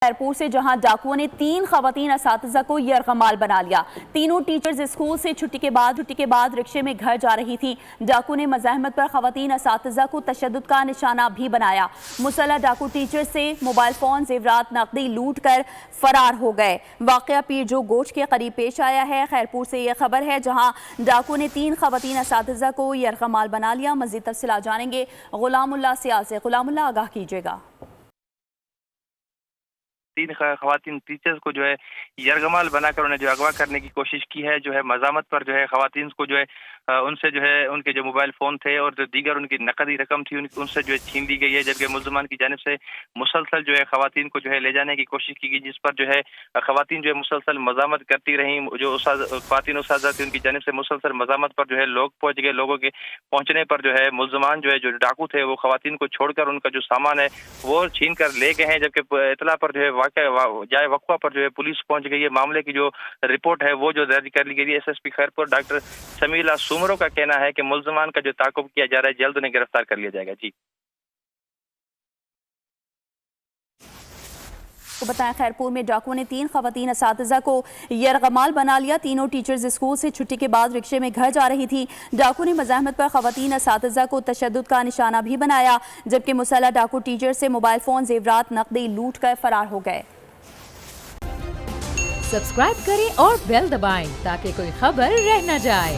خیرپور سے جہاں ڈاکوؤں نے 3 خواتین اساتذہ کو یرغمال بنا لیا۔ تینوں ٹیچرز اسکول سے چھٹی کے بعد رکشے میں گھر جا رہی تھی۔ ڈاکو نے مزاحمت پر خواتین اساتذہ کو تشدد کا نشانہ بھی بنایا۔ مسلح ڈاکو ٹیچر سے موبائل فون، زیورات، نقدی لوٹ کر فرار ہو گئے۔ واقعہ پیر جو گوشت کے قریب پیش آیا ہے۔ خیرپور سے یہ خبر ہے جہاں ڈاکو نے 3 خواتین اساتذہ کو یرغمال بنا لیا۔ مزید تفصیلات جانیں گے غلام اللہ سیال سے۔ غلام اللہ، آگاہ کیجیے گا۔ 3 خواتین ٹیچرز کو یرغمال بنا کر انہیں اغوا کرنے کی کوشش کی ہے۔ مزاحمت پر خواتین کو ان سے ان کے موبائل فون تھے اور جو دیگر ان کی نقدی رقم تھی ان سے چھین لی گئی ہے، جبکہ ملزمان کی جانب سے مسلسل خواتین کو لے جانے کی کوشش کی گئی، جس پر خواتین مسلسل مزاحمت کرتی رہیں۔ جو خواتین اساتذہ تھی ان کی جانب سے مسلسل مزاحمت پر لوگ پہنچ گئے۔ لوگوں کے پہنچنے پر ملزمان جو ڈاکو تھے وہ خواتین کو چھوڑ کر ان کا جو سامان ہے وہ چھین کر لے گئے ہیں، جبکہ اطلاع پر جائے وقفہ پر پولیس پہنچ گئی ہے۔ معاملے کی جو رپورٹ ہے وہ درج کر لی گئی ہے۔ S S P Khairpur doctor Sumaila Soomro کا کہنا ہے کہ ملزمان کا جو تعاقب کیا جا رہا ہے، جلد انہیں گرفتار کر لیا جائے گا۔ جی کو بتائیں، خیرپور میں ڈاکو نے 3 خواتین اساتذہ کو یرغمال بنا لیا۔ تینوں ٹیچرز اسکول سے چھٹی کے بعد رکشے میں گھر جا رہی تھی۔ ڈاکو نے مزاحمت پر خواتین اساتذہ کو تشدد کا نشانہ بھی بنایا، جبکہ مسلح ڈاکو ٹیچر سے موبائل فون، زیورات، نقدی لوٹ کر فرار ہو گئے۔ سبسکرائب کریں اور بیل دبائیں تاکہ کوئی خبر رہ نہ جائے۔